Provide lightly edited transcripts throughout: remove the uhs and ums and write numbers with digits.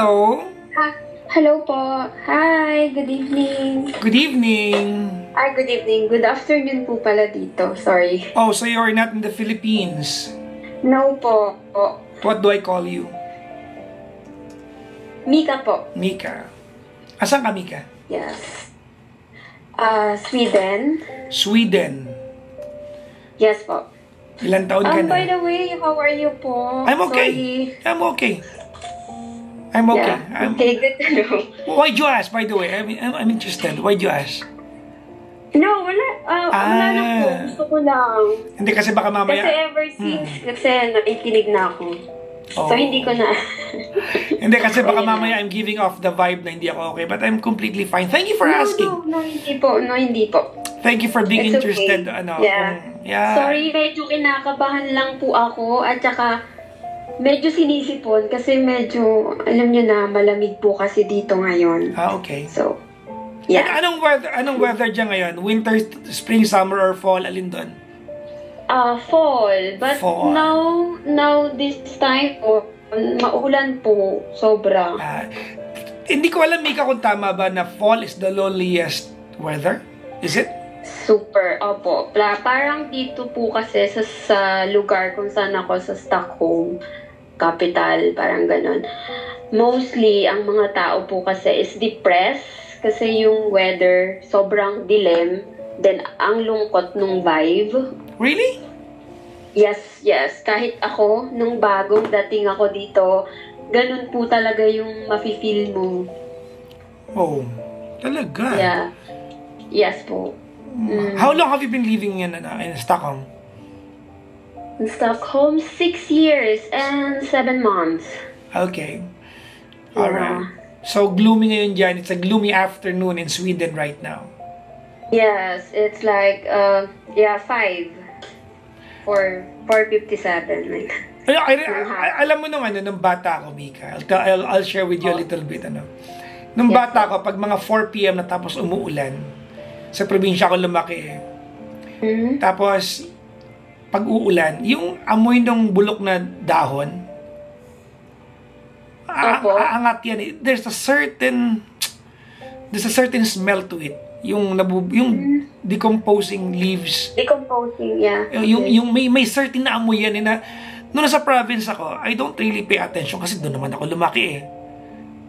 Hello. Hello po. Hi, good evening. Good evening. Ay, good evening. Good afternoon po pala dito. Sorry. Oh, so you're not in the Philippines? No po. What do I call you? Mika po. Mika. Asan ka, Mika? Yes. Sweden. Sweden. Yes po. Ilan taon ka na? By the way, how are you po? I'm okay. Sorry. I'm okay. I'm okay. Yeah. Okay, good to know. Why'd you ask, by the way? I'm interested. Why'd you ask? No, wala. Wala na po. Gusto ko lang. Hindi kasi baka mamaya... Kasi ever since, kasi nakikinig na ako. Oh. So, hindi ko na... Hindi kasi baka mamaya I'm giving off the vibe na hindi ako okay. But I'm completely fine. Thank you for asking. No, hindi po. No, hindi po. Thank you for being It's interested. okay. Ano, Yeah. Sorry, medyo kinakabahan lang po ako. At saka, medyo sinisipon kasi medyo, alam nyo na, malamig po kasi dito ngayon. Okay. So, yeah. Anong weather dyan ngayon? Winter, spring, summer, or fall? Alin doon? Fall. But fall. now this time po, maulan po. Sobra. Hindi ko alam, Mika, kung tama ba na fall is the loneliest weather? Is it? Super. Opo. Parang dito po kasi sa lugar kung saan ako sa Stockholm, capital, parang ganon. Mostly, ang mga tao po kasi is depressed kasi yung weather sobrang dilim. Then, ang lungkot nung vibe. Really? Yes. Kahit ako, nung bagong dating ako dito, ganun po talaga yung mafe-feel mo. Oh, talaga? Yeah. Yes po. How long have you been living in Stockholm? In Stockholm, 6 years and 7 months. Okay. Alright. So, gloomy ngayon dyan. It's a gloomy afternoon in Sweden right now. Yes, it's like, 5. 4:57. Like. Alam mo nung bata ako, Mika. I'll share with you a little bit. Nung bata ako, pag mga 4 p.m. na tapos umuulan, sa probinsya ako lumaki. Tapos, pag uulan, yung amoy ng bulok na dahon, aangat yan. There's a certain smell to it. Yung decomposing leaves. Decomposing, yeah. Yung may certain na amoy yan. Nung nasa province ako, I don't really pay attention kasi doon naman ako lumaki eh.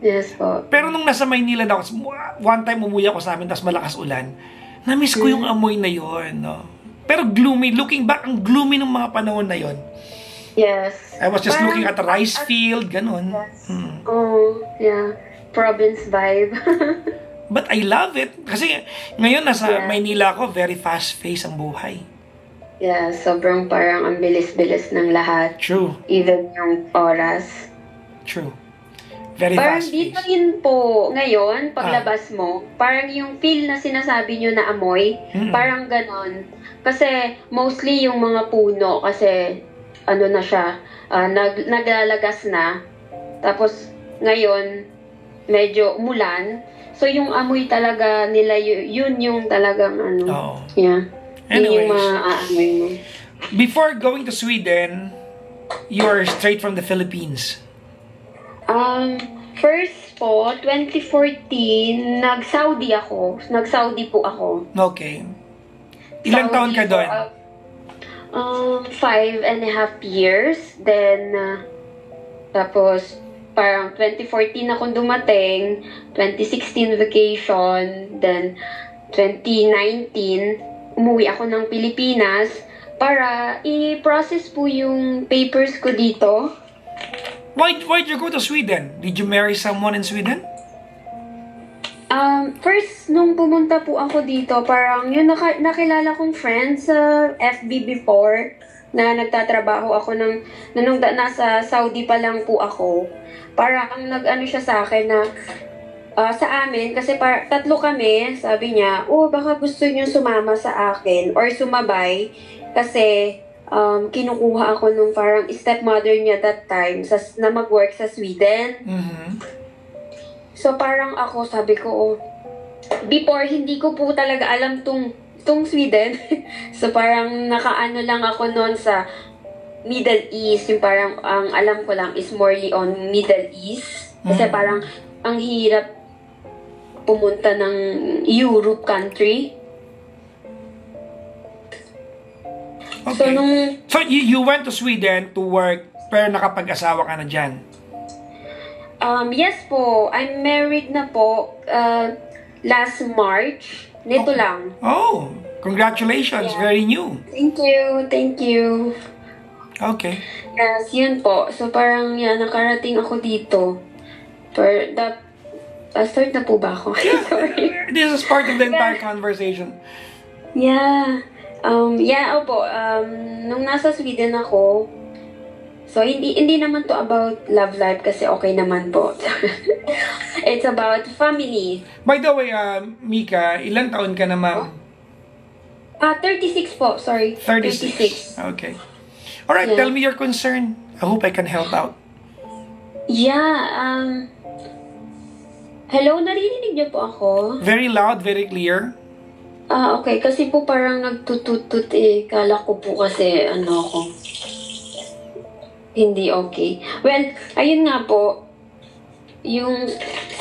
Yes po. Pero nung nasa Maynila na ako, one time umuwi ako sa amin, tapos malakas ulan, na-miss ko yung amoy na yon, no? Pero gloomy, looking back, ang gloomy ng mga panahon na yon. Yes. I was just looking at a rice field, ganun. Yes. Oh, yeah. Province vibe. But I love it. Kasi ngayon nasa Maynila ako, very fast-paced ang buhay. Yeah, sobrang parang ang bilis-bilis ng lahat. True. Even yung oras. True. Very parang fast-paced. dito rin po, ngayon, paglabas mo, parang yung feel na sinasabi nyo na amoy, parang ganon. Kasi mostly yung mga puno, kasi ano na siya, naglalagas na. Tapos ngayon, medyo umulan. So yung amoy talaga nila, yun yung talagang ano. Oh. Yeah. Anyways, yun yung maaamoy mo. Before going to Sweden, you're straight from the Philippines. First po, 2014, nag-Saudi ako. Nag-Saudi po ako. Okay. Ilang taon ka doon? 5.5 years. Then, tapos, parang 2014 akong dumating, 2016 vacation, then 2019, umuwi ako ng Pilipinas para i-process po yung papers ko dito. Why'd you go to Sweden? Did you marry someone in Sweden? First, nung pumunta po ako dito, parang yung nakilala kong friends sa FB before, na nagtatrabaho ako nung nasa Saudi pa lang po ako. Parang nag-ano siya sa akin na sa amin, kasi tatlo kami, sabi niya, baka gusto niyo sumama sa akin or sumabay kasi kinukuha ako nung parang stepmother niya that time na mag-work sa Sweden. So parang ako, sabi ko, before hindi ko po talaga alam tong Sweden. So parang nakaano lang ako noon sa Middle East, yung parang ang alam ko lang is morely on Middle East. Kasi parang ang hirap pumunta ng Europe country. So, Okay. nung So, you went to Sweden to work, pero nakapag-asawa ka na dyan. yes po, I'm married na po last March. Nito lang. Oh, congratulations. Yeah. Very new. Thank you, thank you. Okay. Yes, yun po. So parang nakarating ako dito. Start na po ba ako? Sorry. This is part of the entire conversation. Yeah. Opo. Nung nasa Sweden ako, so hindi naman to about love life kasi okay naman po. It's about family. By the way, Mika, ilang taon ka na, ma'am? 36 po. Sorry. 36. Okay. Alright, Yeah. tell me your concern. I hope I can help out. Yeah. Hello, naririnig niyo po ako? Very loud, very clear. Okay. Kasi po parang nagtututut eh. Kala ko po kasi ako. Hindi okay. Well, ayun nga po.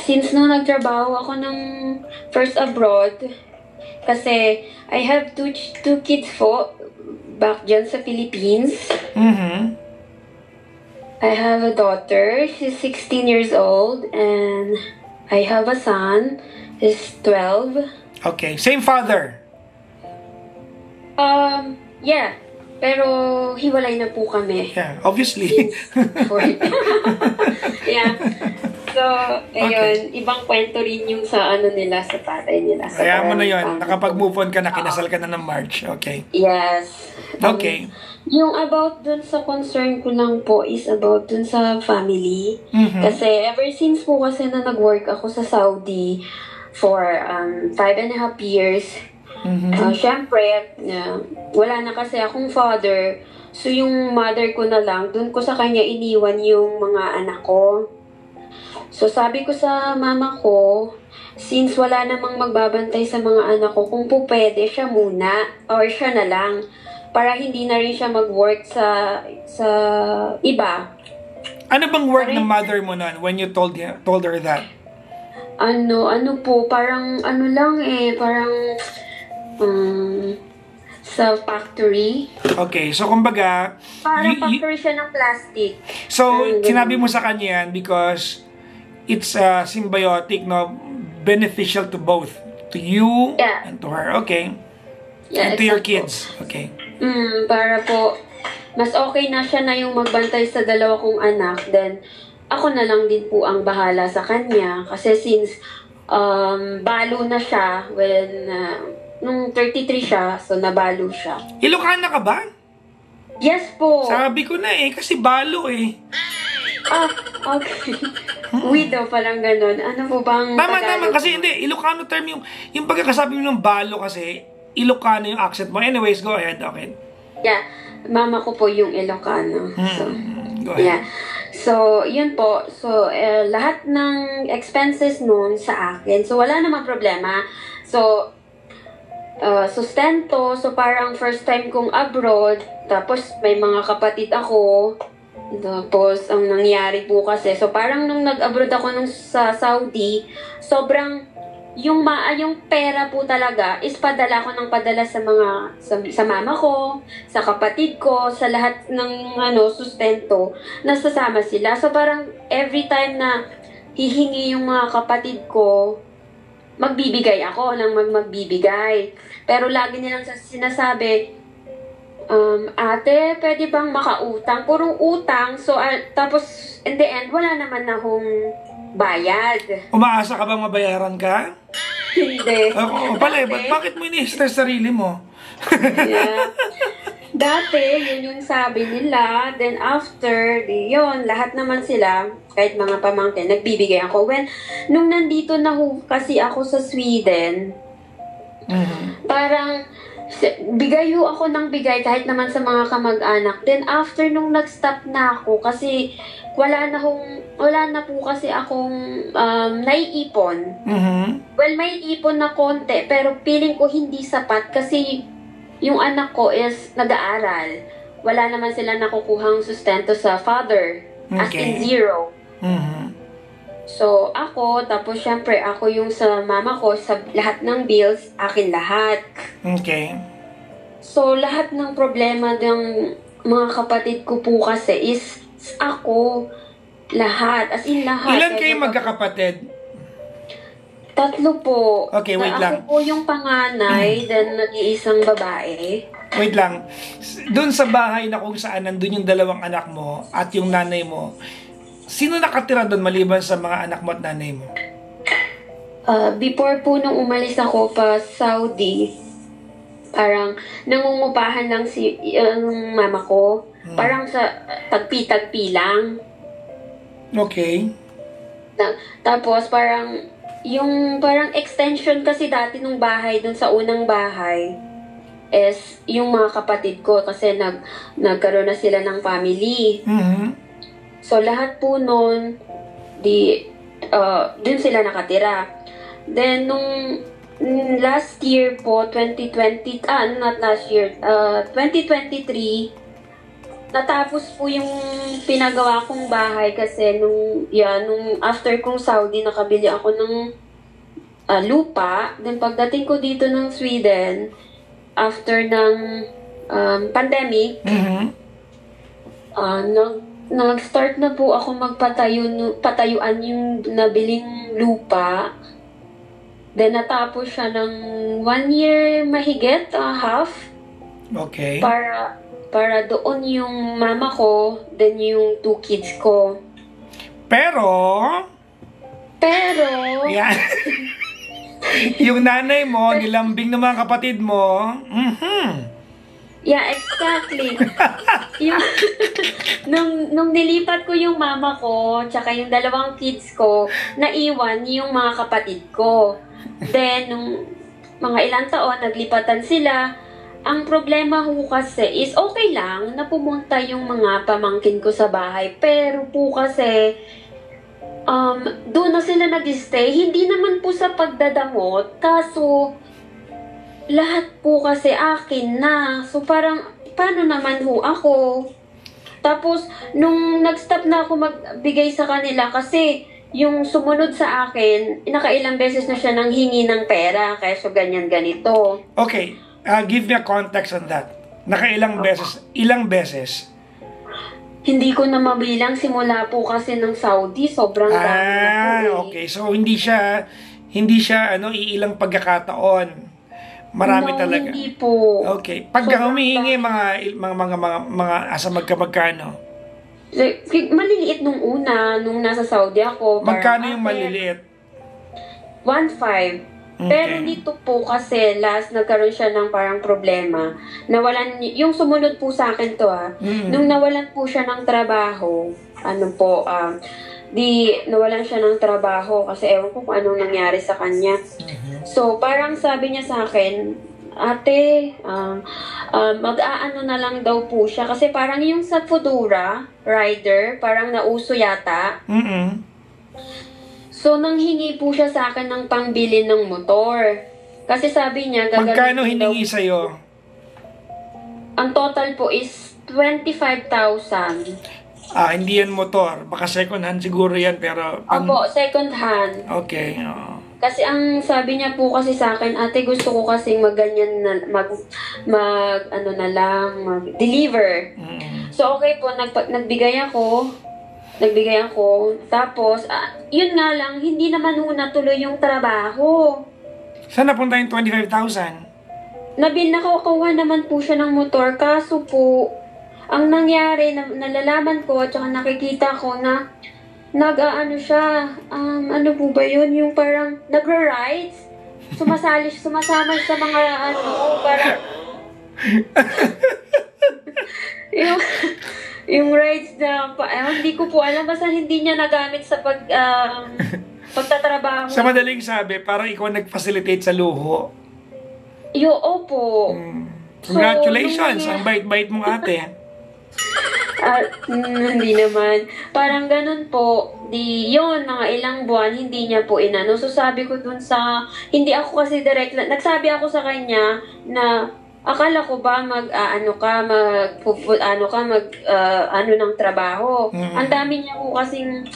Since nung nagtrabaho ako ng first abroad, kasi I have two kids po back dyan sa Philippines. Mm-hmm. I have a daughter. She's 16 years old. And I have a son. He's 12. Okay. Same father. Yeah. Pero hiwalay na po kami. Yeah, obviously. Yeah. So, ayun, ibang kwento rin yung sa nila, sa tatay nila. So, Kaya mo na yun. parang, Nakapag-move on ka na, kinasal ka na ng March. Okay. Yes. Okay. Yung about dun sa concern ko lang po is about dun sa family. Mhm. Kasi ever since po kasi na nag-work ako sa Saudi for 5.5 years, syempre, wala na kasi akong father. So yung mother ko na lang, dun ko sa kanya iniwan yung mga anak ko. So sabi ko sa mama ko, since wala namang magbabantay sa mga anak ko, kung po pwede siya muna or siya na lang para hindi na rin siya mag-work sa iba. Ano bang work ng mother mo nun when you told her that? Ano po, parang lang parang sa factory. Okay, so kumbaga, Parang factory siya ng plastic. so Parang sinabi ganun. mo sa kanya yan because it's symbiotic, no? Beneficial to both. To you Yeah. and to her. Okay. Yeah, And to your exact po. kids. Okay. Para po, mas okay na siya na yung magbantay sa dalawa kong anak, then ako na lang din po ang bahala sa kanya. Kasi since balo na siya when nung 33 siya, so nabalo siya. Ilocana ka ba? Yes po. Sabi ko na kasi balo eh. Okay. Widow, parang ganun. Ano po bang Tama, Tagalog? kasi hindi. Ilocano term yung pagkakasabi mo ng balo kasi, Ilocano yung accent mo. Anyways, go ahead. Okay. Yeah. Mama ko po yung Ilocano. So, Go ahead. yeah. So, yun po. So, lahat ng expenses noon sa akin. So, wala namang problema. So, sustento. So, parang first time kong abroad. Tapos, may mga kapatid ako. Tapos, ang nangyari po kasi, so parang nung nag-abroad ako sa Saudi, sobrang, yung pera po talaga is padala ko ng padala sa mama ko, sa kapatid ko, sa lahat ng sustento, nasasama sila. So parang every time na hihingi yung mga kapatid ko, magbibigay ako ng magbibigay. Pero lagi nilang sinasabi, ate, pwede bang makautang? Purong utang. So, tapos, in the end, wala naman akong bayad. Umaasa ka bang mabayaran ka? Hindi. Oo, pala, bakit mo ini-stress sarili mo? Yeah. Dati, yun yung sabi nila. Then, after, yun, lahat naman sila, kahit mga pamangkin, nagbibigay ako. When, nung nandito na kasi ako sa Sweden, parang, bigay ako ng bigay kahit naman sa mga kamag-anak. Then after nung nag-stop na ako kasi wala na po kasi akong naiipon. Well, may ipon na konti pero feeling ko hindi sapat kasi yung anak ko is nag-aaral. Wala naman sila nakukuhang sustento sa father. As in Okay. 0. So, ako, tapos syempre, ako yung sa mama ko, sa lahat ng bills, akin lahat. Okay. So, lahat ng problema ng mga kapatid ko po kasi is ako, lahat. As in, lahat. Ilan kayo magkakapatid? 3 po. Okay, wait lang. Ako po yung panganay, then nag-iisang babae. Wait lang. Doon sa bahay na kung saan nandun yung 2 anak mo at yung nanay mo, sino nakatira doon maliban sa mga anak mo at nanay mo? Before po nung umalis ako pa Saudi, parang nangungupahan lang si yung mama ko. Parang sa tagpi-tagpi lang. Okay. Tapos parang yung parang extension kasi dati nung bahay dun sa unang bahay is yung mga kapatid ko kasi nagkaroon na sila ng family. So lahat po nun dun sila nakatira. Then nung last year po 2023 natapos po yung pinagawa kong bahay kasi nung after kong Saudi nakabili ako ng lupa. Then pagdating ko dito ng Sweden after ng pandemic, nag-start na po ako patayuan yung nabiling lupa. Then natapos siya ng 1 year mahigit, half. Okay. Para doon yung mama ko, then yung 2 kids ko. Pero, yan. Yung nanay mo, nilambing ng mga kapatid mo, Yeah, exactly. nung nilipat ko yung mama ko, tsaka yung 2 kids ko, naiwan yung mga kapatid ko. Then, nung mga ilang taon, naglipatan sila. Ang problema ho kasi is okay lang na pumunta yung mga pamangkin ko sa bahay. Pero po kasi, doon na sila nag-stay. Hindi naman po sa pagdadamot. Kaso, lahat po kasi akin na. So parang, paano naman ho ako? Tapos, nung nag-stop na ako magbigay sa kanila kasi yung sumunod sa akin, nakailang beses na siya nang hingi ng pera. Kaya so ganyan ganito. Okay. Give me a context on that. Nakailang beses? Ilang beses? Hindi ko na mabilang simula po kasi ng Saudi. Sobrang dami na po okay. So, hindi siya iilang pagkakataon. Marami talaga. Hindi po. Okay. Pag humihingi mga asa magkano? Maliliit nung una, nung nasa Saudi ako. Magkano yung maliliit? 1.5. Okay. Pero dito po kasi last nagkaroon siya ng parang problema. Nawalan, yung sumunod po sa akin to nung nawalan po siya ng trabaho, nawalan siya ng trabaho kasi ewan ko kung anong nangyari sa kanya. So parang sabi niya sa akin, ate, mag-aano na lang daw po siya kasi parang yung sa Foodora rider, parang nauso yata. So, nanghingi po siya sa akin ng pangbili ng motor. Kasi sabi niya, magkano hiningi sa'yo? Ang total po is 25,000. Hindi yan motor. Baka second hand siguro yan, pero... Opo, second hand. Okay. Kasi ang sabi niya po kasi sa akin, ate, gusto ko kasing magganyan na, mag-deliver. So, okay po, nagbigay ako. Tapos, yun nga lang, hindi naman ho natuloy yung trabaho. Saan napunta yung 25,000? Nakakuha naman po siya ng motor, kaso po, ang nangyari, nalalaman ko at saka nakikita ko na siya, ano po ba yun, yung parang nagra-rides, sumasama sa mga parang yung rides na, hindi ko po alam, basta hindi niya nagamit sa pagtatrabaho. Sa madaling sabi, parang ikaw nag-facilitate sa luho. Opo. Congratulations, ang bait-bait mong ate. Hindi naman. Parang ganun po. Yun, mga ilang buwan, hindi niya po inano. So sabi ko dun hindi ako kasi direct, nagsabi ako sa kanya na, akala ko ba ng trabaho. Ang dami niya po kasing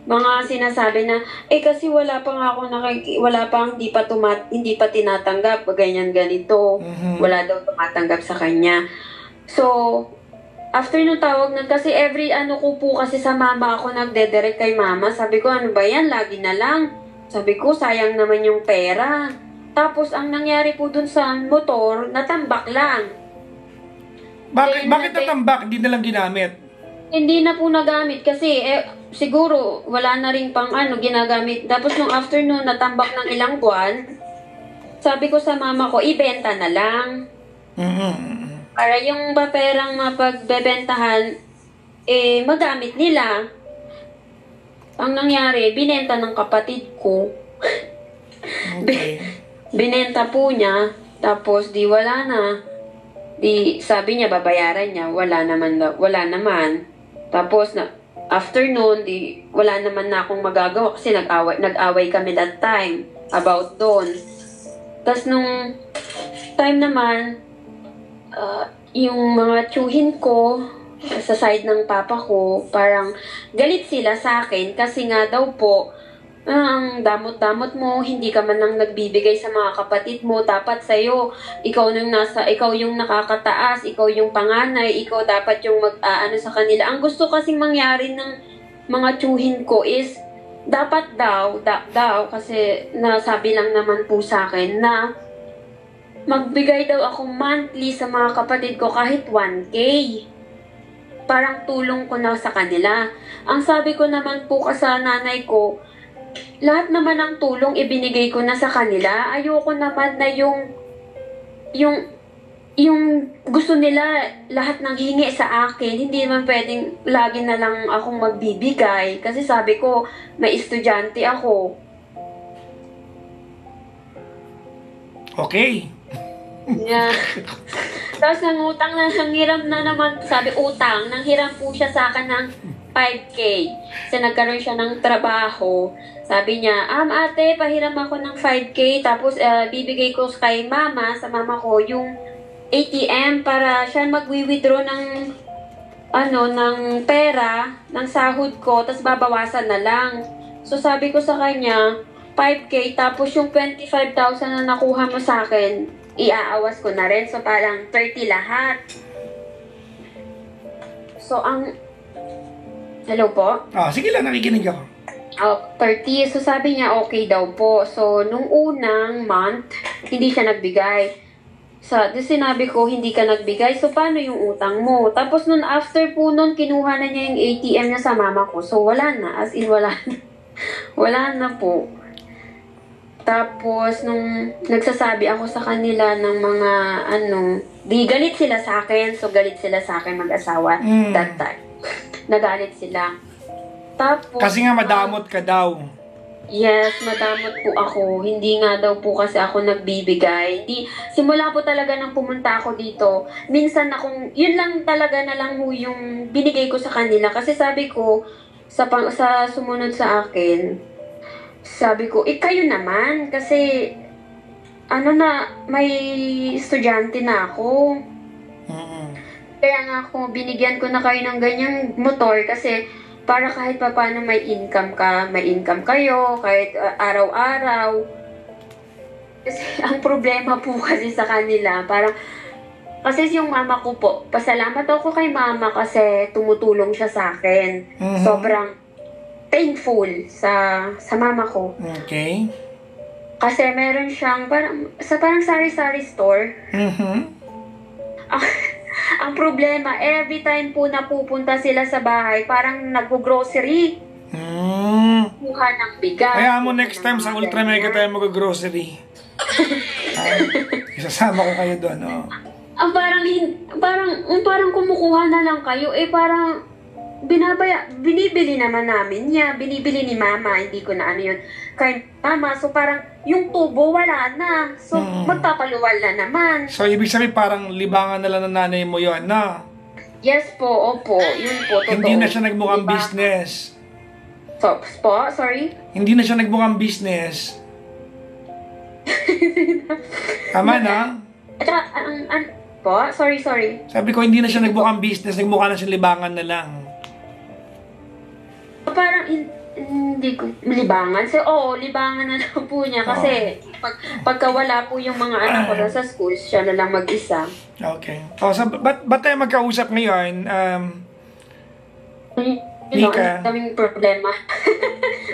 mga sinasabi na, kasi wala pa nga ako wala pa, hindi pa tinatanggap, ganyan, ganito. Wala daw tumatanggap sa kanya. So, after nung tawag na, kasi every ko po kasi sa mama ako nagdedirect kay mama. Sabi ko, ano ba yan? Lagi na lang. Sabi ko, sayang naman yung pera. Tapos, ang nangyari po dun sa motor, natambak lang. Bakit natambak? Hindi na lang ginamit? Hindi na po nagamit kasi siguro wala na rin pang ginagamit. Tapos nung afternoon, natambak ng ilang buwan. Sabi ko sa mama ko, ibenta na lang. Para yung perang mapagbebentahan, magamit nila. Ang nangyari, binenta ng kapatid ko. Okay. Binenta po niya, tapos di wala na. Di sabi niya babayaran niya, wala naman. Tapos afternoon, di wala naman na akong magagawa kasi nag-away kami that time about doon. Tapos nung time naman, yung mga tiyuhin ko sa side ng papa ko, parang galit sila sa akin kasi nga daw po, ang damot-damot mo, hindi ka man lang nagbibigay sa mga kapatid mo, dapat sa'yo, ikaw yung nakakataas, ikaw yung panganay, ikaw dapat yung sa kanila. Ang gusto kasing mangyari ng mga tiyuhin ko is, dapat daw, kasi nasabi lang naman po sa akin na magbigay daw ako monthly sa mga kapatid ko kahit 1K. Parang tulong ko na sa kanila. Ang sabi ko naman po sa nanay ko, lahat naman ng tulong ibinigay ko na sa kanila. Ayoko naman na yung gusto nila lahat ng hingi sa akin. Hindi naman pwedeng lagi na lang akong magbibigay. Kasi sabi ko, may estudyante ako. Okay. Yeah. Tapos nangutang na, nanghiram na naman, sabi utang, nanghiram po siya sa akin ng 5K. Kasi nagkaroon siya ng trabaho. Sabi niya, ate, pahiram ako ng 5K, tapos bibigay ko kay mama, sa mama ko, yung ATM para siya magwi-withdraw ng ng pera, ng sahod ko, tapos babawasan na lang. So sabi ko sa kanya, 5K, tapos yung 25,000 na nakuha mo sa akin, iaawas ko na rin. So parang 30 lahat. So hello po? Sige lang, nakikinig ako. 30. So, sabi niya, okay daw po. So, nung unang month, hindi siya nagbigay. So, sinabi ko, hindi ka nagbigay. So, paano yung utang mo? Tapos, nung after po nun, kinuha na niya yung ATM niya sa mama ko. So, wala na. As in, wala na. Wala na po. Tapos, nung nagsasabi ako sa kanila ng mga, di galit sila sa akin. So, galit sila sa akin mag-asawa that time. Nagalit sila. Tapos, kasi nga madamot ka daw. Yes, madamot po ako. Hindi nga daw po kasi ako nagbibigay. Simula po talaga nang pumunta ako dito, minsan yun lang talaga na lang yung binigay ko sa kanila. Kasi sabi ko, sa sumunod sa akin, sabi ko, kayo naman. Kasi, may estudyante na ako. Kaya nga ako, binigyan ko na kayo ng ganyang motor kasi para kahit pa paano may income kayo, kahit araw-araw. Kasi ang problema po kasi sa kanila, parang, kasi yung mama ko po, pasalamat ako kay mama kasi tumutulong siya sa akin. Sobrang thankful sa mama ko. Okay. Kasi meron siyang, parang sari-sari store. Ang problema, every time po napupunta sila sa bahay, parang nag-grocery. Kuha ng bigas. Kaya mo next time sa Ultra Mega tayo mag-grocery. Isasama ko kayo doon. Parang kumukuha na lang kayo. Parang binibili naman namin niya. Binibili ni mama. Hindi ko na yun. Kay mama. So parang yung tubo wala na. So magpapaluwal na naman. So ibig sabihin parang libangan na lang ng nanay mo yun, na? Yes po, opo. Yun po, totoo. Hindi na siya nagmukhang business. Sorry? Hindi na siya nagmukhang business. Tama na? Sorry. Sabi ko, hindi na siya nagmukhang business, nagmukha na siya libangan na lang. Parang, Hindi ko, libangan. So, libangan na lang po niya. Kasi, pagka wala po yung mga anak ko sa school, siya na lang mag-isa. Okay. So, ba't tayo magkausap ngayon? Ang daming problema.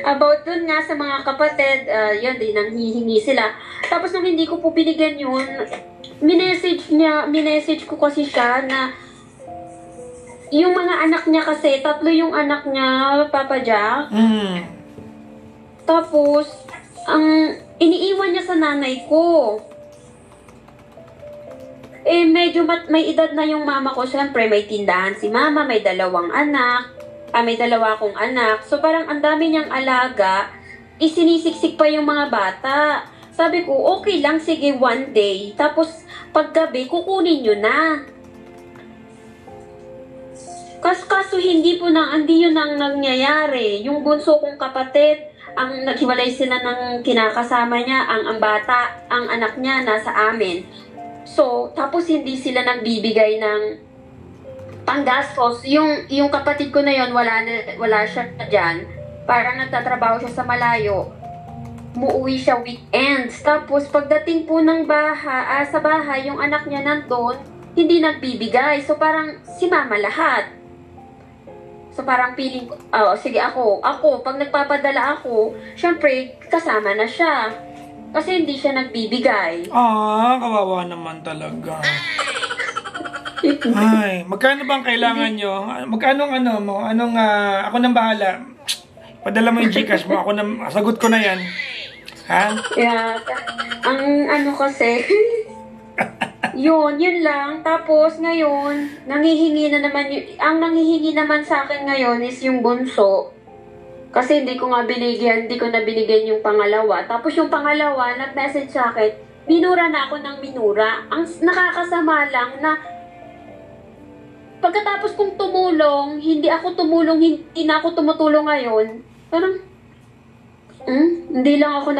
About dun nga sa mga kapatid, yun, din nanghihingi sila. Tapos nung hindi ko po binigyan yun, minessage ko kasi siya na yung mga anak niya kasi, 3 yung anak niya, Papa Jack. Tapos, iniiwan niya sa nanay ko. Medyo may edad na yung mama ko. Siyempre, may tindahan si mama, may 2 anak. May 2 akong anak. So, parang ang dami niyang alaga, isinisiksik pa yung mga bata. Sabi ko, okay lang, sige, one day. Tapos, paggabi, kukunin nyo na. Kaso hindi yun ang nangyayari. Yung bunso kong kapatid, ang naghiwalay sila ng kinakasama niya, ang bata, ang anak niya, nasa amin. So, tapos hindi sila nagbibigay ng panggastos. Yung kapatid ko na yon wala siya dyan. Parang nagtatrabaho siya sa malayo. Muuwi siya weekends. Tapos, pagdating po ng sa bahay, yung anak niya nandun, hindi nagbibigay. So, parang si mama lahat. So, parang feeling ko, sige ako, pag nagpapadala ako, syempre, kasama na siya. Kasi hindi siya nagbibigay. Kawawa naman talaga. Ay, magkano bang kailangan nyo? Magkano mo? Ako nang bahala. Padala mo yung Gcash mo, sagot ko na yan. Ha? Yeah, ang kasi, yun lang. Tapos ngayon, ang nanghihingi naman sa akin ngayon is yung bunso. Kasi hindi ko na binigyan yung pangalawa. Tapos yung pangalawa, nag-message sa akin, minura na ako ng minura. Ang nakakasama lang na, pagkatapos kong tumulong, hindi na ako tumutulong ngayon. Parang, hindi na ako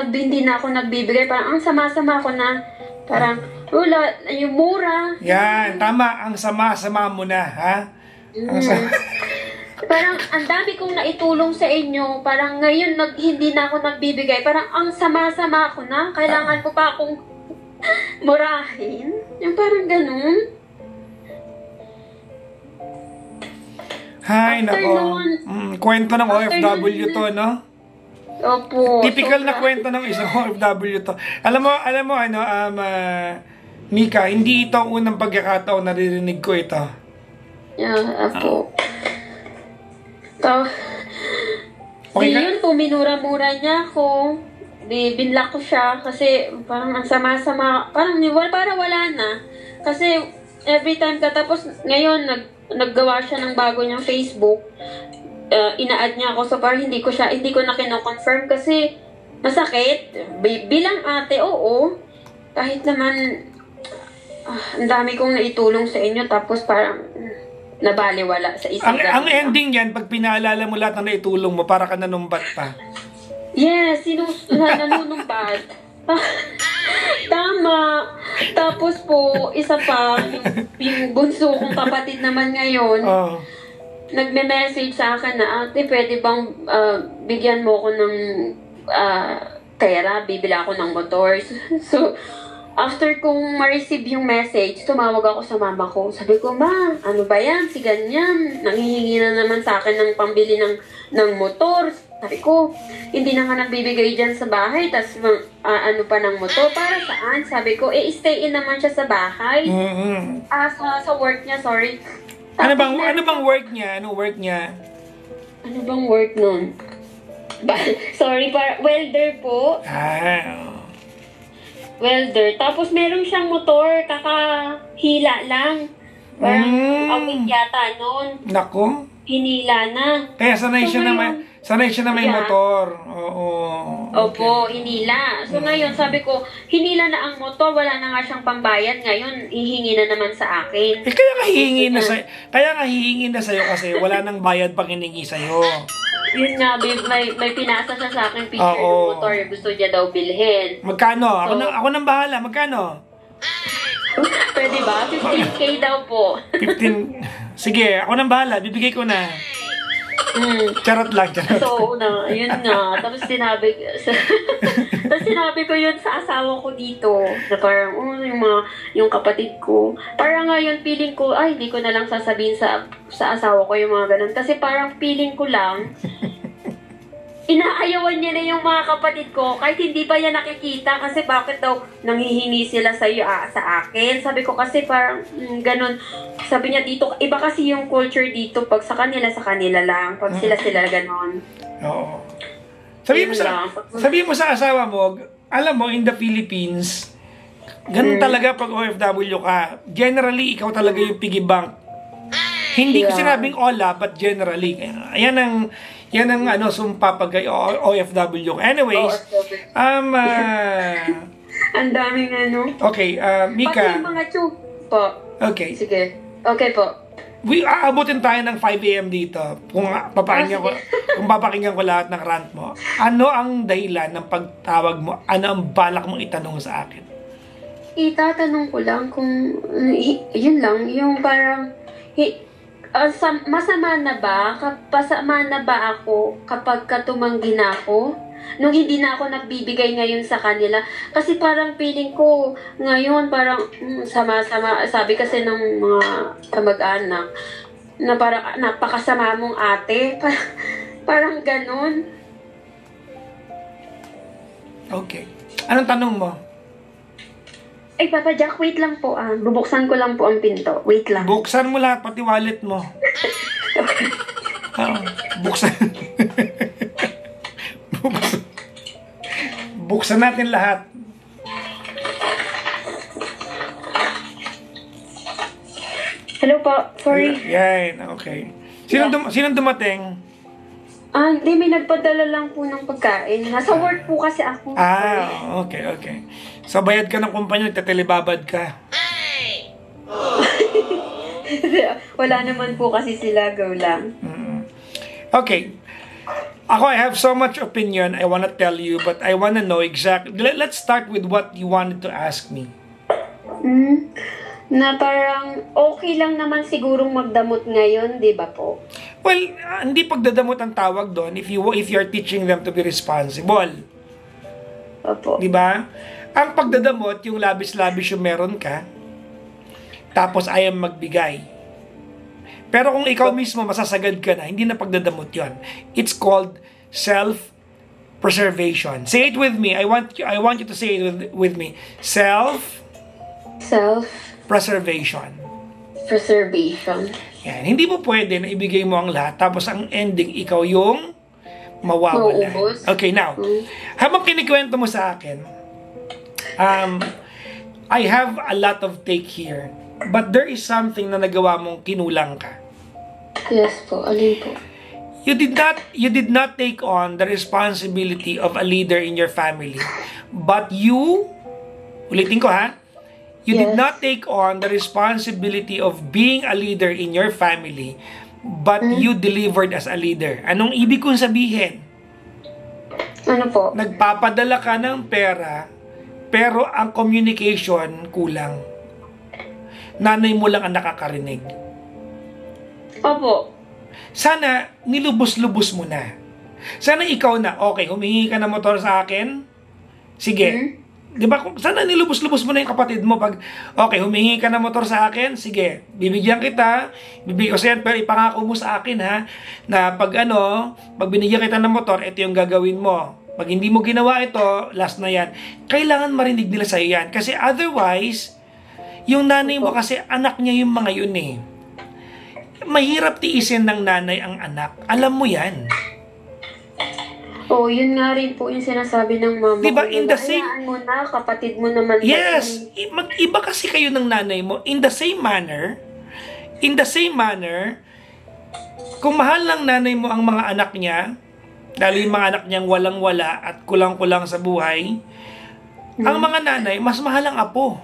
nagbibigay. Parang ang sama-sama ko na, parang, wala, yung mura. Yan, tama. Ang sama-sama mo na, ha? Parang, ang dami kong naitulong sa inyo. Parang ngayon, hindi na ako nagbibigay. Parang, ang sama-sama ko na. Kailangan ko pa akong murahin. Yung parang ganun. Hay, nako. Kwento ng OFW to, no? Opo. Typical na kwento ng isang OFW to. Alam mo, Mika, hindi ito ang unang pagkakataon naririnig ko ito. Opo. Okay, yun po, minura-mura niya ako. Binlock ko siya kasi parang ang sama-sama. Parang wala na. Kasi every time tapos ngayon, naggawa siya ng bago niyang Facebook. Ina-add niya ako. So parang hindi ko na kino-confirm kasi masakit. Bilang ate, oo. Kahit naman, ang dami kong naitulong sa inyo. Tapos parang nabaliwala sa isang ang ending yan, pag pinaalala mo lahat ng naitulong mo, para ka nanumbat pa. Yes, nanunumbat. Tama. Tapos po, isa pa, yung bunso kong kapatid naman ngayon, nagme-message sa akin na, ate, pwede bang bigyan mo ko ng pera, bibila ako ng motor. So, after kong ma-receive yung message, tumawag ako sa mama ko. Sabi ko, ma, ano ba yan? Si ganyan. Nanghihingi na naman sa akin ng pambili ng motor. Sabi ko, hindi na nga nagbibigay dyan sa bahay. Tapos, ano pa ng motor? Para saan? Sabi ko, stay in naman siya sa bahay. Sa work niya, sorry. Ano bang work niya? Ano work niya? Ano bang work nun? Sorry, welder po. Welder. Tapos meron siyang motor, kakahila lang. Parang awit yata noon. Nako. Hinila na. Kaya sanay siya na may motor. Oo. Opo, hinila. So ngayon, sabi ko, hinila na ang motor, wala na nga siyang pambayad. Ngayon, hihingi na naman sa akin. Kaya nga hihingi na sa'yo kasi wala nang bayad pang hiningi sa'yo. Yun nga, may pinasa siya sa akin picture ng motor. Gusto niya daw bilhin. Magkano? Ako nang bahala. Magkano? Pwede ba? 15K daw po. 15. Sige, ako nang bahala. Bibigay ko na. Charot lang, charot. So, yun nga. Tapos sinabi ko yun sa asawa ko dito. Na parang, yung kapatid ko. Parang ngayon, feeling ko, ay, hindi ko na lang sasabihin sa asawa ko yung mga ganun. Kasi parang feeling ko lang, inaayawan niya na yung mga kapatid ko kahit hindi pa niya nakikita kasi bakit daw nanghihingi sila sa akin. Sabi ko kasi parang ganun. Sabi niya dito, iba kasi yung culture dito pag sa kanila lang. Pag sila ganun. Oo. Sabi mo sa asawa mo, alam mo, in the Philippines, ganun talaga pag OFW ka. Generally, ikaw talaga yung piggy bank. Hindi ko sinabing all, but generally. Yan ang sumpa pag OFW. Anyways, ang daming Okay, Mika. Pati yung mga po. Okay. Sige. Okay po. Aabutin tayo ng 5 AM dito. Kung papakinggan ko lahat ng rant mo. Ano ang dahilan ng pagtawag mo? Ano ang balak mong itanong sa akin? Itatanong ko lang kung yun lang, yung parang masama na ba ako kapag tumanggi na ako? Nung hindi na ako nagbibigay ngayon sa kanila. Kasi parang feeling ko ngayon parang sama-sama. Sabi kasi ng mga kamag-anak na parang napakasama mong ate. Parang ganun. Okay. Anong tanong mo? Ay, Papa Jack, wait lang po. Bubuksan ko lang po ang pinto. Wait lang. Buksan mo lahat, pati wallet mo. Buksan. Buksan natin lahat. Hello po, sorry. Yan, okay. Sinong dumating? Hindi, may nagpadala lang po ng pagkain. Nasa work po kasi ako. Okay. So, bayad ka ng kumpanya, nagtatelebabad ka. Wala naman po kasi sila, go lang. Okay. Ako, I have so much opinion I wanna tell you, but I wanna know exactly. Let's start with what you wanted to ask me. Na parang okay lang naman sigurong magdamot ngayon, di ba po? Well, hindi pagdadamot ang tawag doon if you're teaching them to be responsible. Opo. Di ba? Ang pagdadamot, yung labis-labis yung meron ka, tapos ayaw magbigay. Pero kung ikaw mismo masasagad ka na, hindi na pagdadamot yon. It's called self-preservation. Say it with me. I want you to say it with me. Self-preservation. Yan. Hindi mo pwede na ibigay mo ang lahat, tapos ang ending, ikaw yung mawawalan. Okay, now, habang kinikwento mo sa akin, I have a lot of take here. But there is something na nagawa mong kinulang ka. Yes po, alin po? You did not take on the responsibility of a leader in your family. But ulitin ko ha, you did not take on the responsibility of being a leader in your family, but you delivered as a leader. Anong ibig kong sabihin? Ano po? Nagpapadala ka ng pera, pero ang communication kulang. Nanay mo lang ang nakakarinig. Opo. Sana nilubos-lubos mo na. Sana ikaw na, okay, humingi ka ng motor sa akin. Sige. Di ba? Sana nilubos-lubos mo na yung kapatid mo pag, okay, humingi ka ng motor sa akin. Sige, bibigyan kita. Bibigyan ko sa'yo, pero ipangako mo sa akin ha, na pag binigyan kita ng motor, ito yung gagawin mo. Pag hindi mo ginawa ito, last na yan. Kailangan marinig nila sa'yo yan. Kasi otherwise, yung nanay mo kasi anak niya yung mga yun eh. Mahirap tiisin ng nanay ang anak. Alam mo yan. Yun nga rin po yung sinasabi ng mama. Diba, in the same... Hayaan mo na, kapatid mo naman. Yes. Mag-iba kasi kayo ng nanay mo. In the same manner, kung mahal ng nanay mo ang mga anak niya, lalo yung mga anak niyang walang-wala at kulang-kulang sa buhay, ang mga nanay, mas mahal ang apo.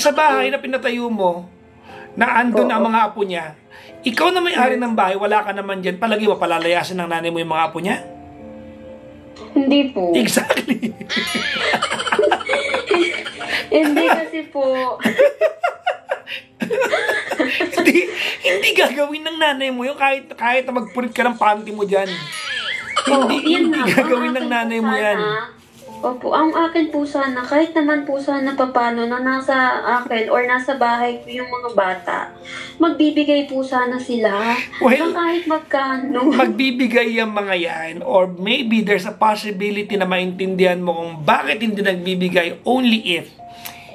Sa bahay na pinatayo mo, na andun ang mga apo niya, ikaw na may-ari ng bahay, wala ka naman dyan, palagi ba palalayasin ng nanay mo yung mga apo niya? Hindi po. Exactly. Hindi kasi po. hindi gagawin ng nanay mo yun kahit na magpurit ka ng panty mo dyan. Hindi gagawin ng nanay mo yan. Opo, ang akin po sana, kahit naman po sana papano na nasa akin or nasa bahay ko yung mga bata, magbibigay po sana sila. Well, kahit magkano. Magbibigay yung mga yan, or maybe there's a possibility na maintindihan mo kung bakit hindi nagbibigay only if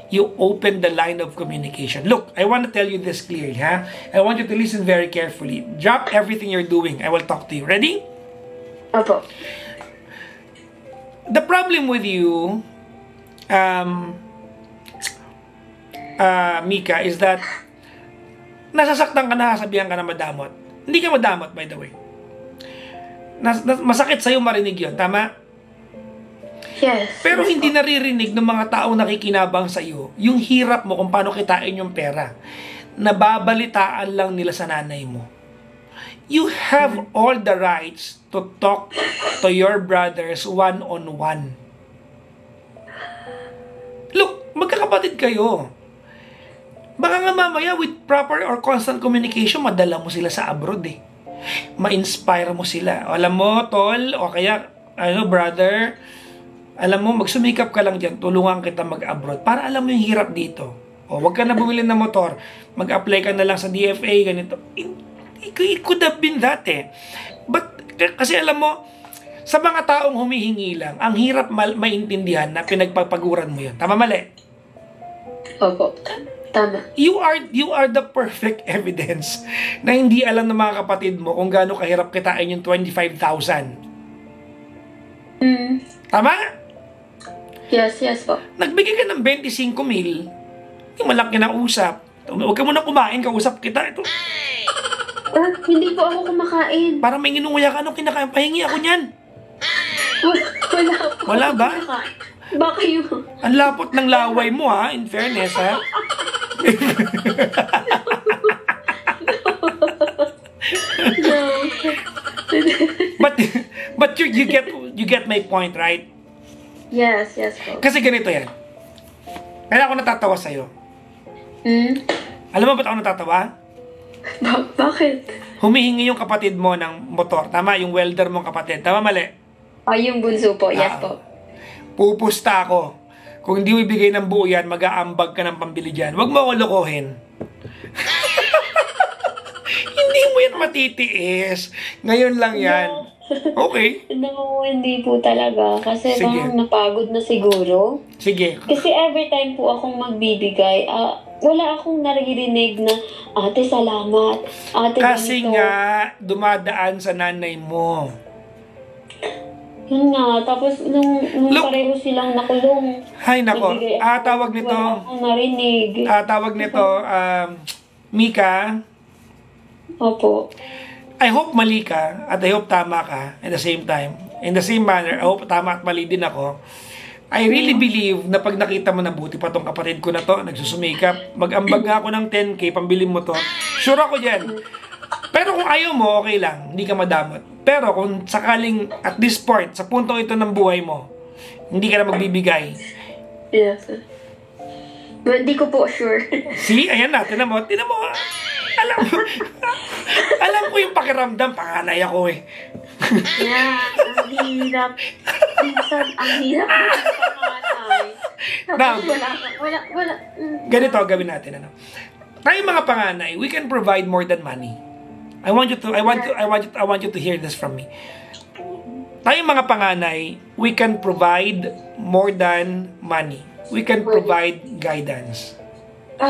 you open the line of communication. Look, I want to tell you this clearly, ha? I want you to listen very carefully. Drop everything you're doing. I will talk to you. Ready? Opo. The problem with you, Mika, is that nasasaktan ka na, sabihan ka na madamot. Hindi ka madamot, by the way. Masakit sa'yo marinig yun, tama? Yes. Pero hindi naririnig ng mga taong nakikinabang sa'yo yung hirap mo kung paano kitain yung pera. Nababalitaan lang nila sa nanay mo. You have all the rights to talk to your brothers one-on-one. Look, magkakapatid kayo. Baka nga mamaya with proper or constant communication, madala mo sila sa abroad eh. Ma-inspire mo sila. Alam mo, tol, o kaya, brother, alam mo, magsumikap ka lang dyan, tulungan kita mag-abroad para alam mo yung hirap dito. O, wag ka na bumili ng motor, mag-apply ka na lang sa DFA, ganito. It could have been that eh. But, kasi alam mo, sa mga taong humihingi lang, ang hirap maintindihan na pinagpapaguran mo yun. Tama, mali? Opo, tama. You are the perfect evidence na hindi alam ng mga kapatid mo kung gaano kahirap kitain yung 25,000. Tama? Yes po. Nagbigay ka ng 25,000, hindi malaki na usap. Huwag ka muna kumain, kausap kita. Ito. Hindi po ako kumakain. Para may nginunguya ka, anong kinakain? Pahingi ako niyan. Wala po. Wala ba? Baka yun. Ang lapot ng laway mo ha, in fairness ha. No. But you get my point, right? Yes po. Kasi ganito yan. Kaya ako natatawa sa'yo. Alam mo ba't ako natatawa? Bakit? Humihingi yung kapatid mo ng motor. Tama, yung welder mong kapatid. Tama, mali? Yung bunso po. Yes po. Pupusta ako. Kung hindi mo ibigay ng buo yan, mag-aambag ka ng pambili dyan. Huwag mo ako lokohin. Hindi mo yan matitiis. Ngayon lang yan. Okay. No, hindi po talaga. Kasi parang napagod na siguro. Sige. Kasi every time po akong magbibigay, wala akong naririnig na, ate, salamat. Ate, kasi ganito. nga, dumadaan sa nanay mo. Yun nga. Tapos, nung pareho silang nakulong. Hay nako. Tawag nito. Wala akong narinig. Tawag nito, Mika. Opo. I hope mali ka at I hope tama ka at the same time. In the same manner, I hope tama at mali din ako. I really believe na pag nakita mo na buti pa tong kapatid ko na to, nagsusumikap, mag-ambag nga ako ng 10K, pambili mo to. Sure ako dyan. Pero kung ayaw mo, okay lang. Hindi ka madamot. Pero kung sakaling at this point, sa puntong ito ng buhay mo, hindi ka na magbibigay. Yes. But hindi ko po sure. See? Ayan na. Tinan mo. Alam ko yung pakiramdam. Panganay ako eh. Yeah, ang hirap. Minsan, ang hirap ng panganay. Tapos wala. Ganito gawin natin. Tayong mga panganay, we can provide more than money. I want you to hear this from me. Tayong mga panganay, we can provide more than money. We can provide guidance.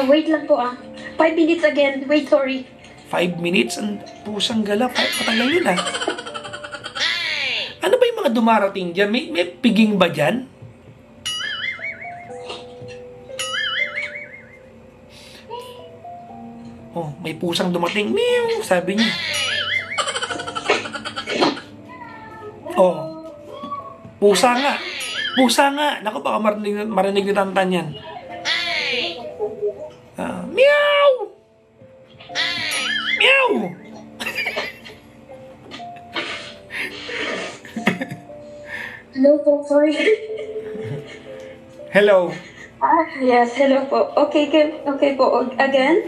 Wait lang po 5 minutes again. Wait, sorry. 5 minutes? Ang pusang gala. Patagal yun Ano ba yung mga dumarating dyan? May piging ba dyan? Oh, may pusang dumating. Meow, sabi niya. Oh. Pusa nga. Naku, baka marinig ni Tantan yan. Meow! Meow! Hello po, sorry. Hello. Yes, hello po. Okay po. Again?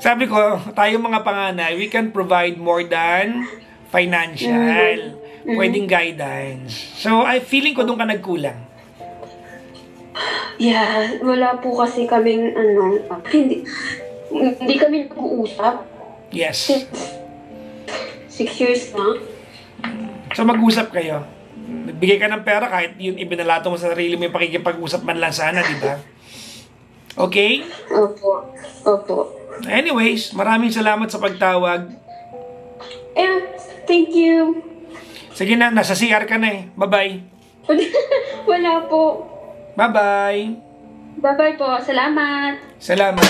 Sabi ko, tayo mga panganay, we can provide more than financial. Pwedeng guidance. So, feeling ko doon ka nagkulang. Yeah, wala po kasi kaming hindi kami nag-uusap. Yes. 6 years na. So, mag-usap kayo. Nagbigay ka ng pera kahit yun ibinalato mo sa sarili mo yung pakikipag-usap man lang sana, di ba? Okay? Opo. Anyways, maraming salamat sa pagtawag. Thank you. Sige na, nasa CR ka na eh. Bye-bye. Wala po. Bye-bye. Bye-bye po. Salamat. Salamat.